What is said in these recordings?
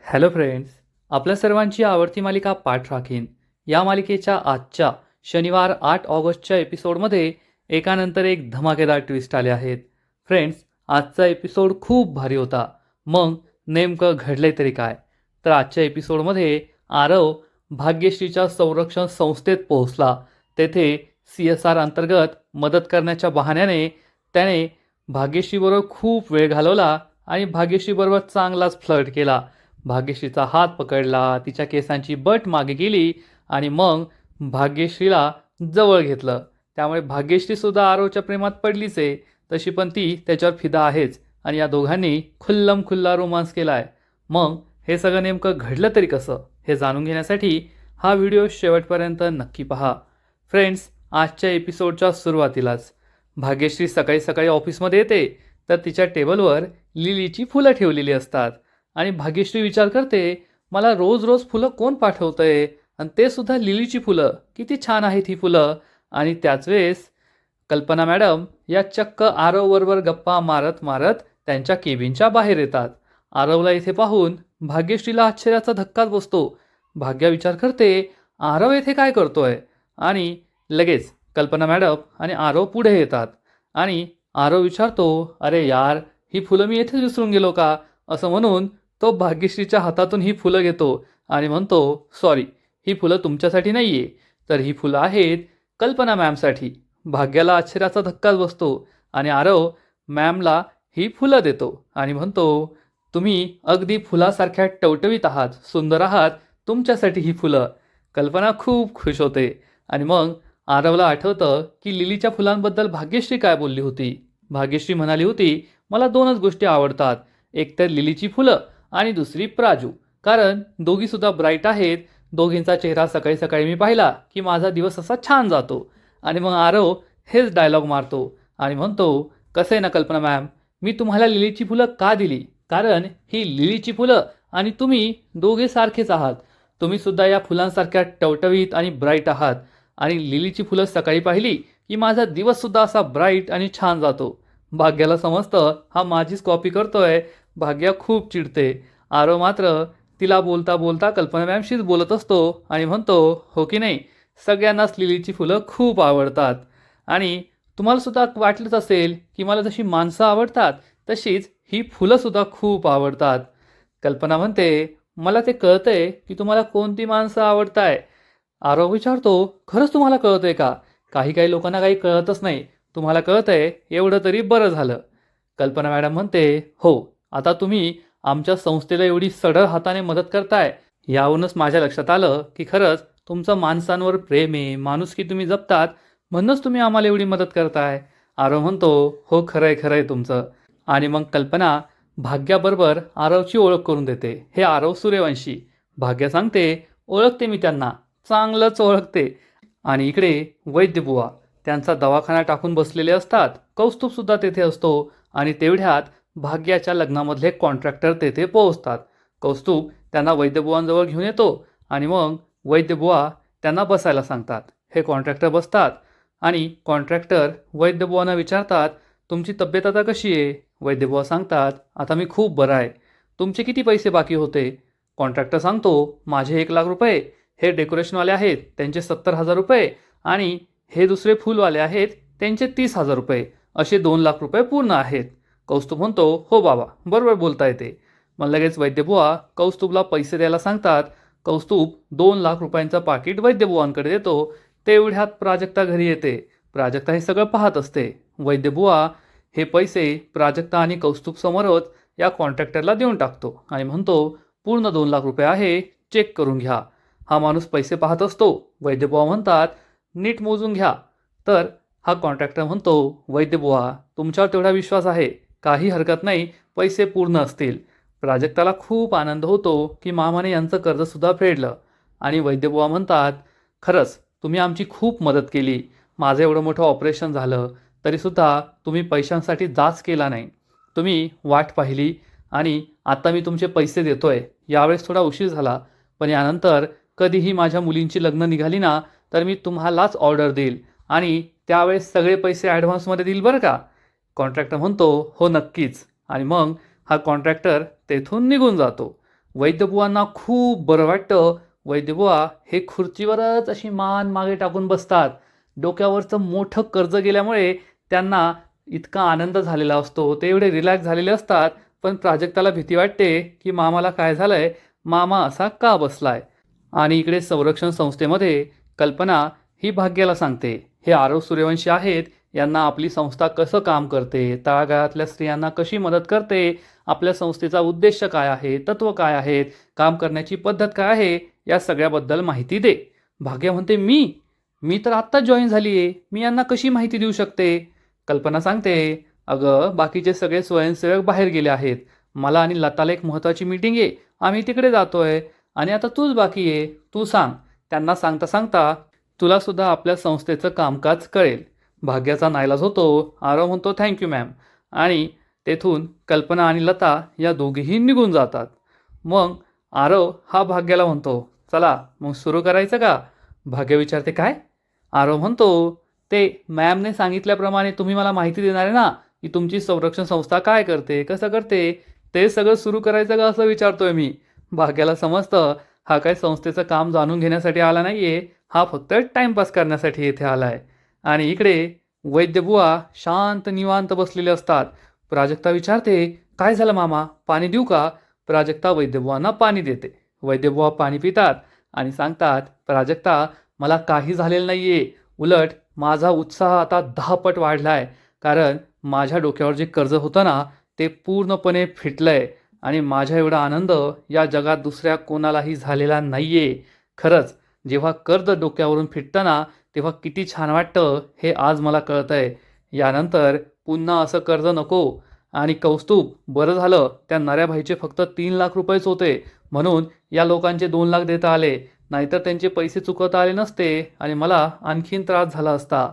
Hello friends, आपल्या सर्वांची आवडती मालिका पाठ राखीन या मालिकेच्या आजच्या शनिवार 8 ऑगस्टच्या एपिसोडमध्ये एकानंतर एक धमाकेदार ट्विस्ट आले आहेत. फ्रेंड्स, आजचा एपिसोड खूप भारी होता. मग नेमकं घडले तरी काय? तर आजच्या एपिसोडमध्ये आरव भाग्यश्रीच्या संरक्षण संस्थेत पोहोचला. तेथे CSR अंतर्गत मदत करण्याच्या बहाण्याने त्याने भाग्यश्रीबरोबर खूप वेळ घालवला आणि भाग्यश्रीबरोबर चांगलाच फ्लर्ट केला. भाग्यश्रीचा हात पकडला, तिच्या केसांची बट मागे गेली आणि मग भाग्यश्रीला जवळ घेतलं. त्यामुळे भाग्यश्रीसुद्धा आरवच्या प्रेमात पडलीच आहे. तशी पण ती त्याच्यावर फिदा आहेच आणि या दोघांनी खुल्लम खुल्ला रोमांस केला आहे. मग हे सगळं नेमकं घडलं तरी कसं हे जाणून घेण्यासाठी हा व्हिडिओ शेवटपर्यंत नक्की पहा. फ्रेंड्स, आजच्या एपिसोडच्या सुरुवातीलाच भाग्यश्री सकाळी सकाळी ऑफिसमध्ये येते तर तिच्या टेबलवर लिलीची फुलं ठेवलेली असतात आणि भाग्यश्री विचार करते, मला रोज रोज फुलं कोण पाठवतंय आणि ते सुद्धा लिलीची फुलं, किती छान आहेत ही फुलं. आणि त्याच वेळेस कल्पना मॅडम या चक्क आरवबरोबर गप्पा मारत मारत त्यांच्या केबिनच्या बाहेर येतात. आरवला इथे पाहून भाग्यश्रीला आश्चर्याचा धक्काच बसतो. भाग्या विचार करते, आरव येथे काय करतोय? आणि लगेच कल्पना मॅडम आणि आरव पुढे येतात आणि आरव विचारतो, अरे यार, ही फुलं मी येथेच विसरून गेलो का? असं म्हणून तो भाग्यश्रीच्या हातातून ही फुलं घेतो आणि म्हणतो, सॉरी, ही फुलं तुमच्यासाठी नाही आहे, तर ही फुलं आहेत कल्पना मॅमसाठी. भाग्याला आश्चर्याचा धक्काच बसतो आणि आरव मॅमला ही फुलं देतो आणि म्हणतो, तुम्ही अगदी फुलासारख्या टवटवीत आहात, सुंदर आहात, तुमच्यासाठी ही फुलं. कल्पना खूप खुश होते आणि मग आरवला आठवतं की लिलीच्या फुलांबद्दल भाग्यश्री काय बोलली होती. भाग्यश्री म्हणाली होती, मला दोनच गोष्टी आवडतात, एक तर लिलीची फुलं आणि दुसरी प्राजू, कारण दोघीसुद्धा ब्राईट आहेत. दोघींचा चेहरा सकाळी सकाळी मी पाहिला की माझा दिवस असा छान जातो. आणि मग आरव हेच डायलॉग मारतो आणि म्हणतो, कसं आहे ना कल्पना मॅम, मी तुम्हाला लिलीची फुलं का दिली? कारण ही लिलीची फुलं आणि तुम्ही दोघे सारखेच आहात. तुम्हीसुद्धा या फुलांसारख्या टवटवीत आणि ब्राईट आहात आणि लिलीची फुलं सकाळी पाहिली की माझा दिवससुद्धा असा ब्राईट आणि छान जातो. भाग्याला समजतं हा माझीच कॉपी करतोय. भाग्या खूप चिडते. आरव मात्र तिला बोलता बोलता कल्पना मॅमशीच बोलत असतो आणि म्हणतो, हो की नाही, सगळ्यांनाच लिलीची फुलं खूप आवडतात आणि तुम्हालासुद्धा वाटलंच असेल की मला जशी माणसं आवडतात तशीच ही फुलंसुद्धा खूप आवडतात. कल्पना म्हणते, मला ते कळतंय की तुम्हाला कोणती माणसं आवडताय. आरव विचारतो, खरंच तुम्हाला कळतंय का? काही काही लोकांना काही कळतच नाही. तुम्हाला कळतंय एवढं तरी बरं झालं. कल्पना मॅडम म्हणते, हो, आता तुम्ही आमच्या संस्थेला एवढी सढळ हाताने मदत करताय, यावरूनच माझ्या लक्षात आलं की खरंच तुमचं माणसांवर प्रेम आहे, माणुसकी तुम्ही जपतात, म्हणूनच तुम्ही आम्हाला एवढी मदत करताय. आरव म्हणतो, हो, खरंय खरंय तुमचं. आणि मग कल्पना भाग्याबरोबर आरवची ओळख करून देते. हे आरव सूर्यवंशी. भाग्य सांगते, ओळखते मी त्यांना, चांगलंच ओळखते. आणि इकडे वैद्यबुवा त्यांचा दवाखाना टाकून बसलेले असतात. कौस्तुभसुद्धा तेथे असतो आणि तेवढ्यात भाग्याच्या लग्नामधले कॉन्ट्रॅक्टर तेथे पोहोचतात. कौस्तुभ त्यांना वैद्यबुवांजवळ घेऊन येतो आणि मग वैद्यबुवा त्यांना बसायला सांगतात. हे कॉन्ट्रॅक्टर बसतात आणि कॉन्ट्रॅक्टर वैद्यबुवांना विचारतात, तुमची तब्येत आता कशी आहे? वैद्यबुवा सांगतात, आता मी खूप बरा आहे. तुमचे किती पैसे बाकी होते? कॉन्ट्रॅक्टर सांगतो, माझे 1 लाख रुपये, हे डेकोरेशनवाले आहेत त्यांचे 70,000 रुपये आणि हे दुसरे फुलवाले आहेत त्यांचे 30,000 रुपये, असे 2 लाख रुपये पूर्ण आहेत. कौस्तुभ म्हणतो, हो बाबा, बरोबर बोलता येते. मग लगेच वैद्यबुवा कौस्तुभला पैसे द्यायला सांगतात. कौस्तुभ 2 लाख रुपयांचं पाकिट वैद्यबुवांकडे देतो. तेवढ्यात प्राजक्ता घरी येते. प्राजक्ता हे सगळं पाहत असते. वैद्यबुवा हे पैसे प्राजक्ता आणि कौस्तुभ समोरच या कॉन्ट्रॅक्टरला देऊन टाकतो आणि म्हणतो, पूर्ण 2 लाख रुपये आहे, चेक करून घ्या. हा माणूस पैसे पाहत असतो. वैद्यबुवा म्हणतात, नीट मोजून घ्या. तर हा कॉन्ट्रॅक्टर म्हणतो, वैद्यबुवा तुमच्यावर तेवढा विश्वास आहे, काही हरकत नाही, पैसे पूर्ण असतील. प्राजक्ताला खूप आनंद होतो की मामाने यांचं कर्जसुद्धा फेडलं. आणि वैद्यबुवा म्हणतात, खरंच तुम्ही आमची खूप मदत केली. माझं एवढं मोठं ऑपरेशन झालं तरीसुद्धा तुम्ही पैशांसाठी जाच केला नाही. तुम्ही वाट पाहिली आणि आता मी तुमचे पैसे देतोय. यावेळेस थोडा उशीर झाला, पण यानंतर कधीही माझ्या मुलींची लग्न निघाली ना तर मी तुम्हालाच ऑर्डर देईल आणि त्यावेळेस सगळे पैसे ॲडव्हान्समध्ये देईल बरं का? कॉन्ट्रॅक्टर म्हणतो, हो नक्कीच. आणि मग हा कॉन्ट्रॅक्टर तेथून निघून जातो. वैद्यबुवांना खूप बरं वाटतं. वैद्यबुवा हे खुर्चीवरच अशी मान मागे टाकून बसतात. डोक्यावरचं मोठं कर्ज गेल्यामुळे त्यांना इतका आनंद झालेला असतो. ते एवढे रिलॅक्स झालेले असतात. पण प्राजक्ताला भीती वाटते, की मामाला काय झालंय? मामा असा का बसलाय? आणि इकडे संरक्षण संस्थेमध्ये कल्पना ही भाग्याला सांगते, हे आरव सूर्यवंशी आहेत, यांना आपली संस्था कसं काम करते, तळागाळातल्या स्त्रियांना कशी मदत करते, आपल्या संस्थेचा उद्देश काय आहे, तत्व काय आहेत, काम करण्याची पद्धत काय आहे, या सगळ्याबद्दल माहिती दे. भाग्या म्हणते, मी तर आत्ताच जॉईन झाली आहे, मी यांना कशी माहिती देऊ शकते? कल्पना सांगते, अगं बाकीचे सगळे स्वयंसेवक बाहेर गेले आहेत, मला आणि लताला एक महत्त्वाची मीटिंग आहे, आम्ही तिकडे जातोय आणि आता तूच बाकी आहे, तू सांग. त्यांना सांगता सांगता तुला सुद्धा आपल्या संस्थेचं कामकाज कळेल. भाग्याचा नाईलाज होतो. आरव म्हणतो, थँक्यू मॅम. आणि तेथून कल्पना आणि लता या दोघीही निघून जातात. मग आरव हा भाग्याला म्हणतो, चला मग सुरू करायचं का? भाग्य विचारते, काय? आरव म्हणतो, ते मॅमने सांगितल्याप्रमाणे तुम्ही मला माहिती देणार आहे ना, की तुमची संरक्षण संस्था काय करते, कसं करते, ते सगळं सुरू करायचं का असं विचारतोय मी. भाग्याला समजतं, हा काय संस्थेचं काम जाणून घेण्यासाठी आला नाहीये, हा फक्त टाइमपास करण्यासाठी इथे आलाय. आणि इकडे वैद्यबुवा शांत निवांत बसलेले असतात. प्राजक्ता विचारते, काय झालं मामा, पाणी देऊ का? प्राजक्ता वैद्यबुवांना पाणी देते. वैद्यबुवा पाणी पितात आणि सांगतात, प्राजक्ता मला काही झालेलं नाहीये, उलट माझा उत्साह आता 10 पट वाढलाय, कारण माझ्या डोक्यावर जे कर्ज होतं ना, ते पूर्णपणे फिटलंय आणि माझ्या एवढा आनंद या जगात दुसऱ्या कोणालाही झालेला नाहीये. खरंच जेव्हा कर्ज डोक्यावरून फिटतं ना, तेव्हा किती छान वाटतं हे आज मला कळतंय. यानंतर पुन्हा असं कर्ज नको. आणि कौस्तुभ, बरं झालं त्या नऱ्याभाईचे फक्त 3 लाख रुपयेच होते, म्हणून या लोकांचे 2 लाख देता आले, नाहीतर त्यांचे पैसे चुकवता आले नसते आणि मला आणखीन त्रास झाला असता.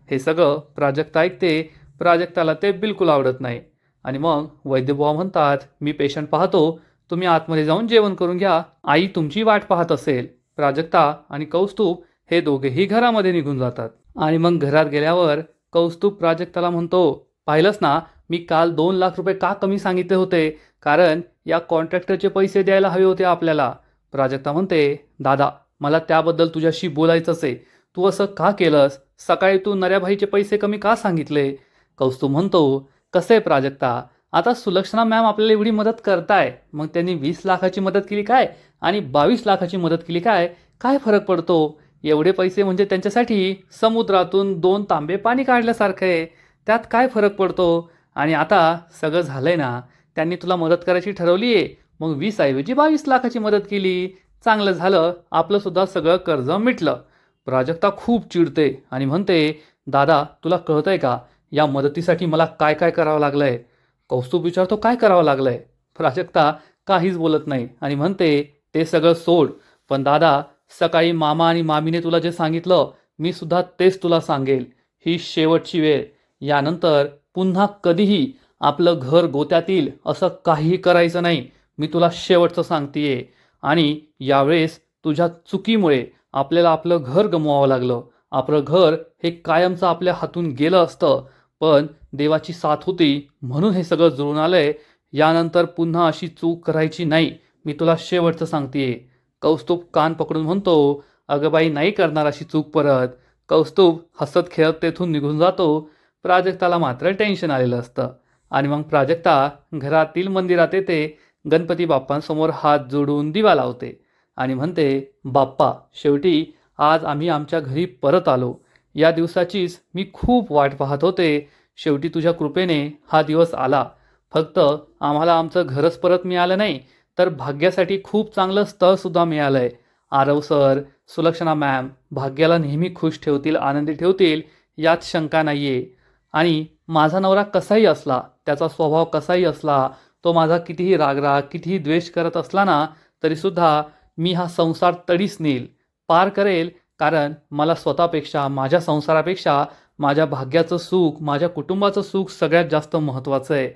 हे सगळं प्राजक्ता ऐकते. प्राजक्ताला ते बिलकुल आवडत नाही. आणि मग वैद्यबुवा म्हणतात, मी पेशंट पाहतो, तुम्ही आतमध्ये जाऊन जेवण करून घ्या, आई तुमची वाट पाहत असेल. प्राजक्ता आणि कौस्तुभ हे दोघेही घरामध्ये निघून जातात. आणि मग घरात गेल्यावर कौस्तुभ प्राजक्ताला म्हणतो, पाहिलंस ना, मी काल 2 लाख रुपये का कमी सांगितले होते, कारण या कॉन्ट्रॅक्टरचे पैसे द्यायला हवे होते आपल्याला. प्राजक्ता म्हणते, दादा मला त्याबद्दल तुझ्याशी बोलायचंच आहे, तू असं का केलंस, सकाळी तू नऱ्याभाईचे पैसे कमी का सांगितले? कौस्तुभ म्हणतो, कसं आहे प्राजक्ता, आता सुलक्षणा मॅम आपल्याला एवढी मदत करताय, मग त्यांनी 20 लाखाची मदत केली काय आणि 22 लाखाची मदत केली काय, काय फरक पडतो? एवढे पैसे म्हणजे त्यांच्यासाठी समुद्रातून 2 तांबे पाणी काढल्यासारखं आहे, त्यात काय फरक पडतो? आणि आता सगळं झालंय ना, त्यांनी तुला मदत करायची ठरवली आहे, मग 20 ऐवजी 22 लाखाची मदत केली, चांगलं झालं, आपलं सुद्धा सगळं कर्ज मिटलं. प्राजक्ता खूप चिडते आणि म्हणते, दादा तुला कळतंय का, या मदतीसाठी मला काय काय करावं लागलंय? कौस्तुभ विचारतो, काय करावं लागलंय? प्राजक्ता काहीच बोलत नाही आणि म्हणते, ते सगळं सोड, पण दादा सकाळी मामा आणि मामीने तुला जे सांगितलं, मी सुद्धा तेच तुला सांगेल, ही शेवटची वेळ, यानंतर पुन्हा कधीही आपलं घर गोत्यात येईल असं काहीही करायचं नाही, मी तुला शेवटचं सांगतेय. आणि यावेळेस तुझ्या चुकीमुळे आपल्याला आपलं घर गमवावं लागलं, आपलं घर हे कायमचं आपल्या हातून गेलं असतं, पण देवाची साथ होती म्हणून हे सगळं जुळून आलंय, यानंतर पुन्हा अशी चूक करायची नाही, मी तुला शेवटचं सांगतेय. कौस्तुभ कान पकडून म्हणतो, अगं बाई नाही करणार अशी चूक परत. कौस्तुभ हसत खेळत तेथून निघून जातो. प्राजक्ताला मात्र टेन्शन आलेलं असतं. आणि मग प्राजक्ता घरातील मंदिरात येते, गणपती बाप्पांसमोर हात जोडून दिवा लावते आणि म्हणते, बाप्पा शेवटी आज आम्ही आमच्या घरी परत आलो, या दिवसाचीच मी खूप वाट पाहत होते, शेवटी तुझ्या कृपेने हा दिवस आला. फक्त आम्हाला आमचं घरच परत मिळालं नाही, तर भाग्यासाठी खूप चांगलं स्थळसुद्धा मिळालंय. आरव सर, सुलक्षणा मॅम भाग्याला नेहमी खुश ठेवतील, आनंदी ठेवतील, यात शंका नाहीये. आणि माझा नवरा कसाही असला, त्याचा स्वभाव कसाही असला, तो माझा कितीही रागराग कितीही द्वेष करत असला ना, तरीसुद्धा मी हा संसार तडीस नेईल, पार करेल, कारण मला स्वतःपेक्षा, माझ्या संसारापेक्षा माझ्या भाग्याचं सुख, माझ्या कुटुंबाचं सुख सगळ्यात जास्त महत्त्वाचं आहे.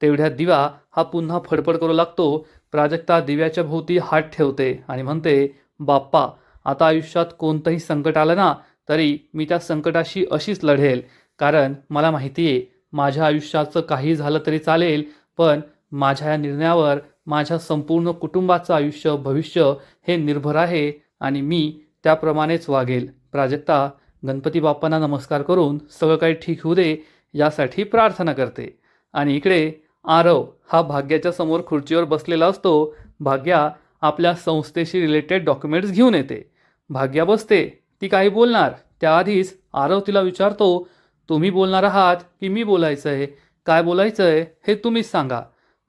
तेवढ्यात दिवा हा पुन्हा फडफड करू लागतो. प्राजक्ता दिव्याच्या भोवती हात ठेवते आणि म्हणते, बाप्पा आता आयुष्यात कोणतंही संकट आलं ना, तरी मी त्या संकटाशी अशीच लढेल, कारण मला माहिती आहे माझ्या आयुष्याचं काही झालं तरी चालेल, पण माझ्या या निर्णयावर माझ्या संपूर्ण कुटुंबाचं आयुष्य भविष्य हे निर्भर आहे आणि मी त्याप्रमाणेच वागेल. प्राजक्ता गणपती बाप्पांना नमस्कार करून सगळं काही ठीक होऊ दे यासाठी प्रार्थना करते. आणि इकडे आरव हा भाग्याच्या समोर खुर्चीवर बसलेला असतो. भाग्या आपल्या संस्थेशी रिलेटेड डॉक्युमेंट्स घेऊन येते. भाग्या बसते, ती काही बोलणार त्याआधीच आरव तिला विचारतो, तुम्ही बोलणार आहात की मी बोलायचं आहे? काय बोलायचं आहे हे तुम्हीच सांगा.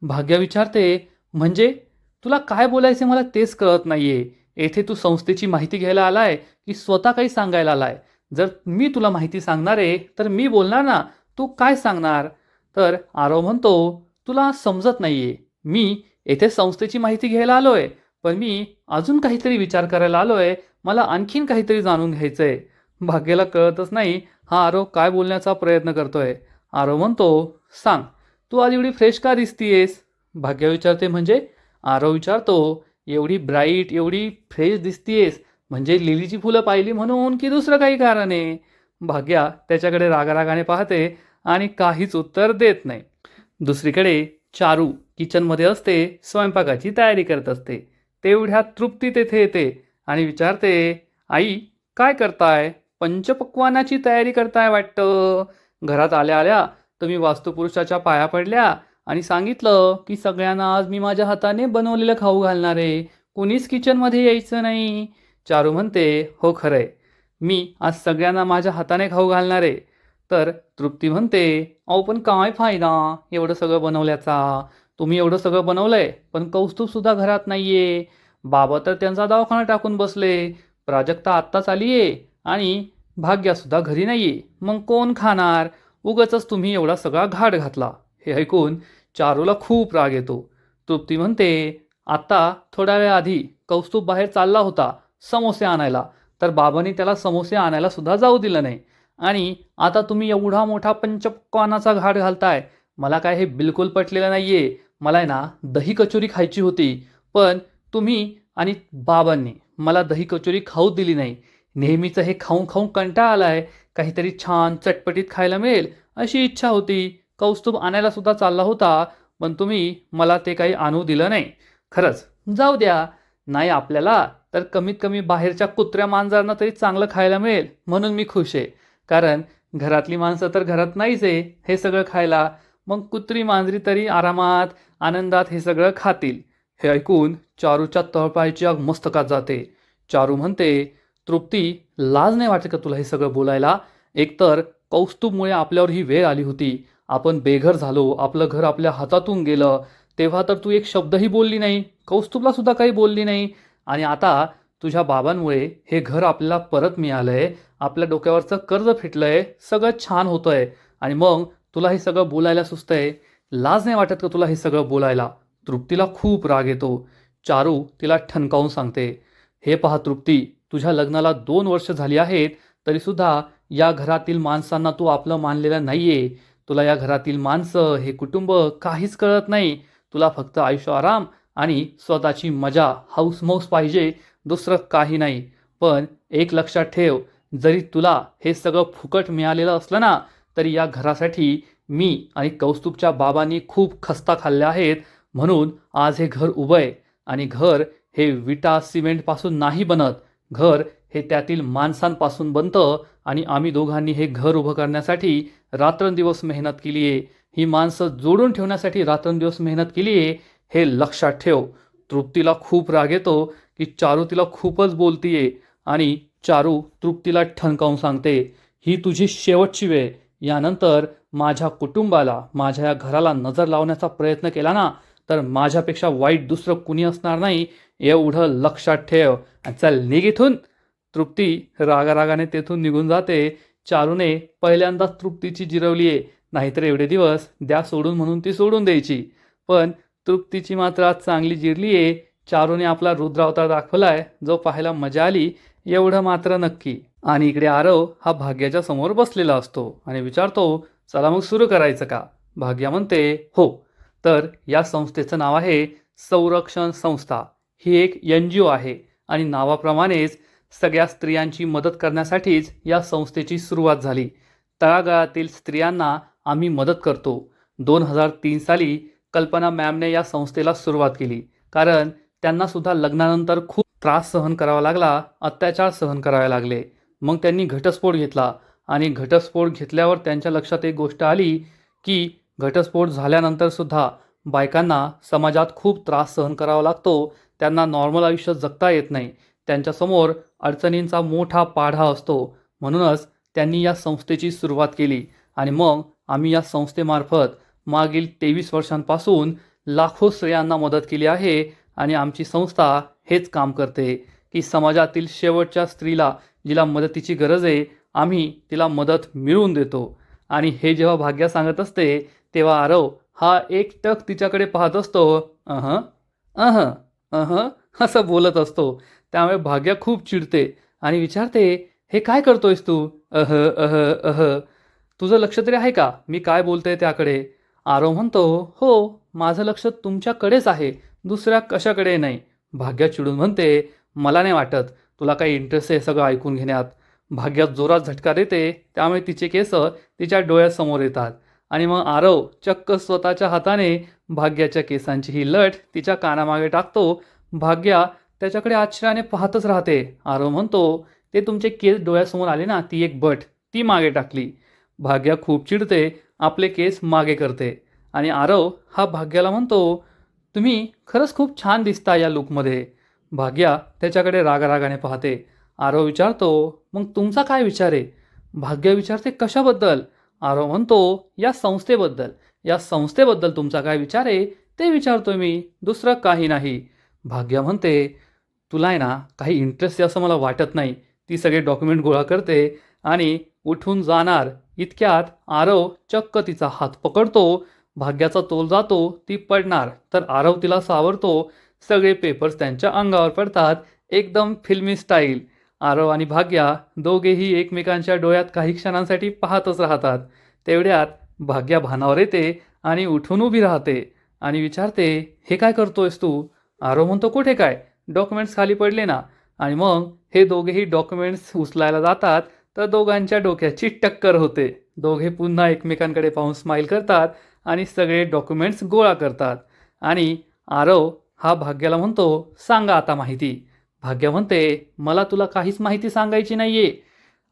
भाग्या विचारते, म्हणजे तुला काय बोलायचं मला तेच कळत नाहीये. येथे तू संस्थेची माहिती घ्यायला आलाय की स्वतः काही सांगायला आलाय? जर मी तुला माहिती सांगणार आहे तर मी बोलणार ना, तू काय सांगणार? तर आरव म्हणतो, तुला समजत नाहीये, मी येथे संस्थेची माहिती घ्यायला आलोय, पण मी अजून काहीतरी विचार करायला आलोय, मला आणखीन काहीतरी जाणून घ्यायचंय. भाग्याला कळतच नाही हा आरव काय बोलण्याचा प्रयत्न करतोय. आरव म्हणतो, सांग, तू आज एवढी फ्रेश का दिसतीयेस? भाग्या विचारते, म्हणजे? आरव विचारतो, एवढी ब्राईट एवढी फ्रेश दिसतीयेस म्हणजे लिलीची फुलं पाहिली म्हणून की दुसरं काही कारण आहे? भाग्या त्याच्याकडे रागारागाने पाहते आणि काहीच उत्तर देत नाही. दुसरीकडे चारू किचनमध्ये असते, स्वयंपाकाची तयारी करत असते. तेवढ्यात तृप्ती तेथे येते आणि विचारते, आई काय करताय? पंचपक्वानाची तयारी करताय वाटतं. घरात आल्या आल्या तुम्ही वास्तुपुरुषाच्या पाया पडल्या आणि सांगितलं की सगळ्यांना आज मी माझ्या हाताने बनवलेलं खाऊ घालणार आहे, कुणीच किचनमध्ये यायचं नाही. चारू म्हणते, हो खरंय, मी आज सगळ्यांना माझ्या हाताने खाऊ घालणार आहे. तर तृप्ती म्हणते, अहो पण काय फायदा एवढं सगळं बनवल्याचा? तुम्ही एवढं सगळं बनवलंय पण कौस्तुभसुद्धा घरात नाहीये. बाबा तर त्यांचा दवाखाना टाकून बसले. प्राजक्ता आत्ताच आलीये आणि भाग्यासुद्धा घरी नाहीये. मग कोण खाणार? उगाचच तुम्ही एवढा सगळा घाट घातला. हे ऐकून चारूला खूप राग येतो. तृप्ती म्हणते, आत्ता थोड्या वेळ आधी कौस्तुभ बाहेर चालला होता समोसे आणायला, तर बाबांनी त्याला समोसे आणायला सुद्धा जाऊ दिलं नाही. आणि आता तुम्ही एवढा मोठा पंचपक्वानाचा घाट घालताय. मला काय हे बिलकुल पटलेलं नाहीये. मला आहे ना दही कचोरी खायची होती, पण तुम्ही आणि बाबांनी मला दही कचोरी खाऊ दिली नाही. नेहमीचं हे खाऊन खाऊन कंटाळा आलाय. काहीतरी छान चटपटीत खायला मिळेल अशी इच्छा होती. कौस्तुभ आणायला सुद्धा चालला होता, पण तुम्ही मला ते काही आणू दिलं नाही. खरंच जाऊ द्या, नाही आपल्याला तर कमीत कमी बाहेरच्या कुत्र्या मांजरांना तरी चांगलं खायला मिळेल म्हणून मी खुश आहे. कारण घरातली माणसं तर घरात नाहीच आहे हे सगळं खायला. मग कुत्री मांजरी तरी आरामात आनंदात हे सगळं खातील. हे ऐकून चारूच्या तळपायाची आग मस्तकात जाते. चारू म्हणते, तृप्ती लाज नाही वाटत का तुला हे सगळं बोलायला? एकतर कौस्तुभमुळे आपल्यावर ही वेळ आली होती. आपण बेघर झालो, आपलं घर आपल्या हातातून गेलं, तेव्हा तर तू एक शब्दही बोलली नाही, कौस्तुभला सुद्धा काही बोलली नाही. आणि आता तुझ्या बाबांमुळे हे घर आपल्याला परत मिळालंय, आपल्या डोक्यावरचं कर्ज फिटलंय, सगळं छान होतंय, आणि मग तुला हे सगळं बोलायला सुचतंय? लाज नाही वाटत का तुला हे सगळं बोलायला? तृप्तीला खूप राग येतो. चारू तिला ठणकावून सांगते, हे पहा तृप्ती, तुझ्या लग्नाला 2 वर्ष झाली आहेत, तरीसुद्धा या घरातील माणसांना तू आपलं मानलेलं नाहीये. तुला या घरातील माणसं, हे कुटुंब काहीच कळत नाही. तुला फक्त आयुष्य आराम आणि स्वतःची मजा हौसमौस पाहिजे, दुसरं काही नाही. पण एक लक्षात ठेव, जरी तुला हे सगळं फुकट मिळालेलं असलं ना, तरी या घरासाठी मी आणि कौस्तुभच्या बाबांनी खूप खस्ता खाल्ल्या आहेत. म्हणून आज हे घर उभं आहे. आणि घर हे विटा सिमेंटपासून नाही बनत, घर हे त्यातील माणसांपासून बनतं. आणि आम्ही दोघांनी हे घर उभं करण्यासाठी रात्रंदिवस मेहनत केली आहे. ही माणसं जोडून ठेवण्यासाठी रात्रंदिवस मेहनत केली आहे, हे लक्षात ठेव. तृप्तीला खूप राग येतो की चारू तिला खूपच बोलतीये. आणि चारू तृप्तीला ठणकावून सांगते, ही तुझी शेवटची वेळ. यानंतर माझ्या कुटुंबाला, माझ्या या घराला नजर लावण्याचा प्रयत्न केला ना, तर माझ्यापेक्षा वाईट दुसरं कुणी असणार नाही, एवढं लक्षात ठेव. चल निघ इथून. तृप्ती रागारागाने तेथून निघून जाते. चारूने पहिल्यांदाच तृप्तीची जिरवली आहे, नाहीतर एवढे दिवस द्या सोडून म्हणून ती सोडून द्यायची. पण तृप्तीची मात्र आज चांगली जिरली आहे. चारूने आपला रुद्रावतार दाखवलाय, जो पाहायला मजा आली एवढं मात्र नक्की. आणि इकडे आरव हा भाग्याच्या समोर बसलेला असतो आणि विचारतो, चला मग सुरू करायचं का? भाग्या म्हणते, हो. तर या संस्थेचं नाव आहे संरक्षण संस्था. ही एक NGO आहे आणि नावाप्रमाणेच सगळ्या स्त्रियांची मदत करण्यासाठीच या संस्थेची सुरुवात झाली. तळागाळातील स्त्रियांना आम्ही मदत करतो. 2003 साली कल्पना मॅमने या संस्थेला सुरुवात केली, कारण त्यांनासुद्धा लग्नानंतर खूप त्रास सहन करावा लागला, अत्याचार सहन करावे लागले. मग त्यांनी घटस्फोट घेतला आणि घटस्फोट घेतल्यावर त्यांच्या लक्षात एक गोष्ट आली की घटस्फोट झाल्यानंतरसुद्धा बायकांना समाजात खूप त्रास सहन करावा लागतो, त्यांना नॉर्मल आयुष्य जगता येत नाही, त्यांच्यासमोर अडचणींचा मोठा पाढा असतो. म्हणूनच त्यांनी या संस्थेची सुरुवात केली आणि मग आम्ही या संस्थेमार्फत मागील 23 वर्षांपासून लाखो स्त्रियांना मदत केली आहे आणि आमची संस्था हेच काम करते की समाजातील शेवटच्या स्त्रीला जिला मदतीची गरज आहे आम्ही तिला मदत मिळवून देतो. आणि हे जेव्हा भाग्या सांगत असते तेव्हा आरव हा एकटक तिच्याकडे पाहत असतो. अहं अहं अहं असं बोलत असतो. त्यामुळे भाग्या खूप चिडते आणि विचारते, हे काय करतोयस तू? अह अह अह तुझं लक्ष तरी आहे का मी काय बोलतोय त्याकडे? आरव म्हणतो, हो माझं लक्ष तुमच्याकडेच आहे, दुसऱ्या कशाकडे नाही. भाग्या चिडून म्हणते, मला नाही वाटत तुला काही इंटरेस्ट आहे सगळं ऐकून घेण्यात. भाग्या जोरात झटका देते, त्यामुळे तिचे केस तिच्या डोळ्यासमोर येतात आणि मग आरव चक्क स्वतःच्या हाताने भाग्याच्या केसांची ही लट तिच्या कानामागे टाकतो. भाग्या त्याच्याकडे आश्चर्याने पाहतच राहते. आरव म्हणतो, ते तुमचे केस डोळ्यासमोर आले ना, ती एक बट ती मागे टाकली. भाग्या खूप चिडते, आपले केस मागे करते आणि आरव हा भाग्याला म्हणतो, तुम्ही खरंच खूप छान दिसता या लुकमध्ये. भाग्या त्याच्याकडे रागारागाने पाहते. आरव विचारतो, मग तुमचा काय विचार आहे? भाग्य विचारते, कशाबद्दल? आरव म्हणतो, या संस्थेबद्दल. या संस्थेबद्दल तुमचा काय विचार आहे ते विचारतोय मी, दुसरं काही नाही. भाग्य म्हणते, तुला आहे ना काही इंटरेस्ट आहे असं मला वाटत नाही. ती सगळे डॉक्युमेंट गोळा करते आणि उठून जाणार इतक्यात आरव चक्क तिचा हात पकडतो. भाग्याचा तोल जातो, ती पडणार तर आरव तिला सावरतो. सगळे पेपर्स त्यांच्या अंगावर पडतात, एकदम फिल्मी स्टाईल. आरव आणि भाग्या दोघेही एकमेकांच्या डोळ्यात काही क्षणांसाठी पाहतच राहतात. तेवढ्यात भाग्या भानावर येते आणि उठून उभी राहते आणि विचारते, हे काय करतोयस तू? आरव म्हणतो, कुठे काय, डॉक्युमेंट्स खाली पडले ना. आणि मग हे दोघेही डॉक्युमेंट्स उचलायला जातात तर दोघांच्या डोक्याची टक्कर होते. दोघे पुन्हा एकमेकांकडे पाहून स्माईल करतात आणि सगळे डॉक्युमेंट्स गोळा करतात. आणि आरव हा भाग्याला म्हणतो, सांगा आता माहिती. भाग्य म्हणते, मला तुला काहीच माहिती सांगायची नाहीये.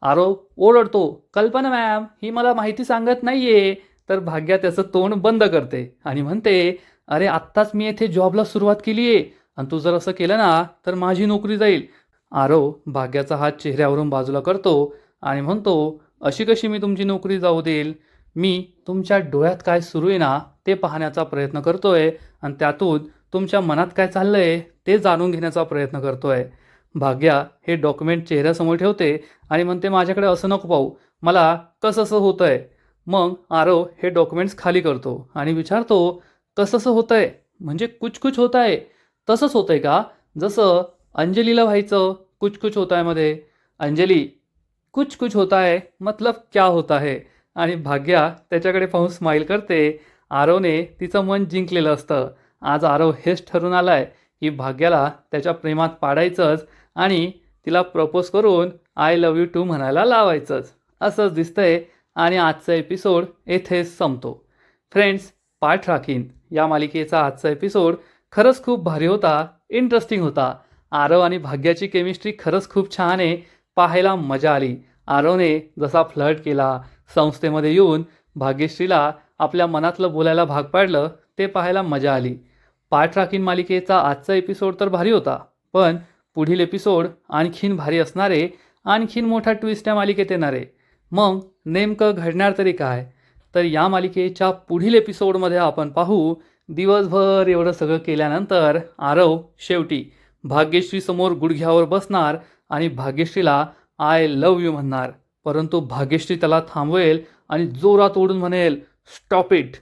आरव ओरडतो, कल्पना मॅम ही मला माहिती सांगत नाहीये. तर भाग्या त्याचं तोंड बंद करते आणि म्हणते, अरे आत्ताच मी येथे जॉबला सुरुवात केली आहे आणि तू जर असं केलं ना तर माझी नोकरी जाईल. आरव भाग्याचा हात चेहऱ्यावरून बाजूला करतो आणि म्हणतो, अशी कशी मी तुमची नोकरी जाऊ देईल? मी तुमच्या डोळ्यात काय सुरू आहे ना ते पाहण्याचा प्रयत्न करतोय आणि त्यातून तुमच्या मनात काय चाललंय ते जाणून घेण्याचा प्रयत्न करतोय. भाग्या हे डॉक्युमेंट चेहऱ्यासमोर ठेवते आणि म्हणते, माझ्याकडे असं नको पाहू, मला कसंसं होतंय. मग आरव हे डॉक्युमेंट्स खाली करतो आणि विचारतो, कसंसं होतंय म्हणजे? कुछ कुछ होत आहे. तसंच होतंय का जसं अंजलीला व्हायचं कुछ कुछ होत आहे मध्ये? अंजली, कुछ कुछ होता है मतलब क्या होता है? आणि भाग्या त्याच्याकडे पाहून स्माईल करते. आरवने तिचं मन जिंकलेलं असतं. आज आरव हेच ठरून आलाय की भाग्याला त्याच्या प्रेमात पाडायचंच आणि तिला प्रपोज करून आय लव्ह यू टू म्हणायला लावायचंच. असंच दिसतंय आणि आजचा एपिसोड येथेच संपतो. फ्रेंड्स, पाठ राखीन या मालिकेचा आजचा एपिसोड खरंच खूप भारी होता, इंटरेस्टिंग होता. आरव आणि भाग्याची केमिस्ट्री खरंच खूप छान आहे, पाहायला मजा आली. आरवने जसा फ्लर्ट केला, संस्थेमध्ये येऊन भाग्यश्रीला आपल्या मनातलं बोलायला भाग पाडलं, ते पाहायला मजा आली. पाठ राखीन मालिकेचा आजचा एपिसोड तर भारी होता, पण पुढील एपिसोड आणखीन भारी असणारे, आणखीन मोठा ट्विस्ट या मालिकेत येणारे. मग नेमकं घडणार तरी काय? तर या मालिकेच्या पुढील एपिसोडमध्ये आपण पाहू, दिवसभर एवढं सगळं केल्यानंतर आरव शेवटी भाग्यश्रीसमोर गुडघ्यावर बसणार आणि भाग्यश्रीला आय लव्ह यू म्हणणार. परंतु भाग्यश्री त्याला थांबवेल आणि जोरात ओढून म्हणेल, स्टॉप इट.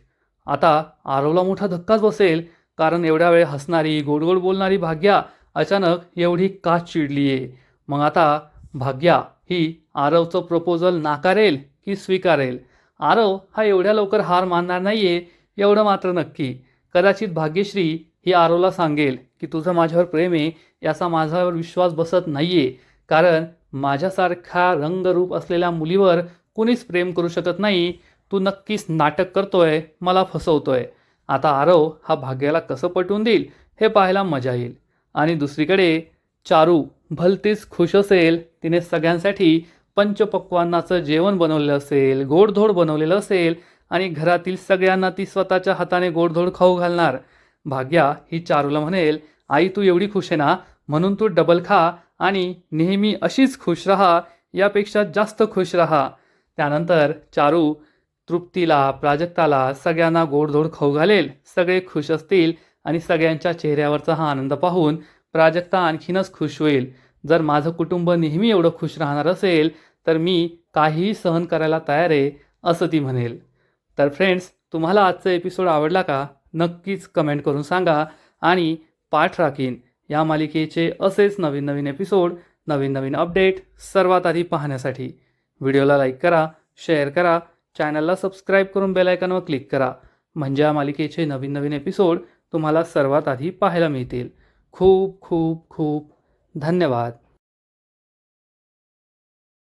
आता आरवला मोठा धक्काच बसेल, कारण एवढ्या वेळ हसणारी गोड गोड बोलणारी भाग्या अचानक एवढी का चिडली आहे. मग आता भाग्या ही आरवचं प्रपोजल नाकारेल की स्वीकारेल? आरव हा एवढ्या लवकर हार मानणार नाहीये एवढं मात्र नक्की. कदाचित भाग्यश्री ही आरवला सांगेल की तुझं माझ्यावर प्रेम आहे, याचा माझ्यावर विश्वास बसत नाहीये, कारण माझ्यासारखा रंगरूप असलेल्या मुलीवर कुणीच प्रेम करू शकत नाही. तू नक्कीच नाटक करतोय, मला फसवतोय. आता आरव हा भाग्याला कसं पटवून देईल हे पाहायला मजा येईल. आणि दुसरीकडे चारू भलतीच खुश असेल. तिने सगळ्यांसाठी पंचपक्वान्नाचं जेवण बनवलेलं असेल, गोडधोड बनवलेलं असेल आणि घरातील सगळ्यांना ती स्वतःच्या हाताने गोडधोड खाऊ घालणार. भाग्या ही चारूला म्हणेल, आई तू एवढी खुश आहे ना, म्हणून तू डबल खा आणि नेहमी अशीच खुश राहा, यापेक्षा जास्त खुश राहा. त्यानंतर चारू तृप्तीला, प्राजक्ताला सगळ्यांना गोडधोड खाऊ घालेल. सगळे खुश असतील आणि सगळ्यांच्या चेहऱ्यावरचा हा आनंद पाहून प्राजक्ता आणखीनच खुश होईल. जर माझं कुटुंब नेहमी एवढं खुश राहणार असेल तर मी काहीही सहन करायला तयार आहे, असं ती म्हणेल. तर फ्रेंड्स, तुम्हाला आजचा एपिसोड आवडला का? नक्कीच कमेंट करून सांगा. आणि पाठ राखीन या मालिकेचे असेच नवीन नवीन एपिसोड, नवीन नवीन अपडेट सर्वात आधी पाहण्यासाठी व्हिडिओला लाईक करा, शेअर करा, चॅनलला सबस्क्राईब करून बेल आयकॉनवर क्लिक करा. म्हणजे या मालिकेचे नवीन नवीन एपिसोड तुम्हाला सर्वात आधी पाहायला मिळतील. खूप खूप खूप धन्यवाद.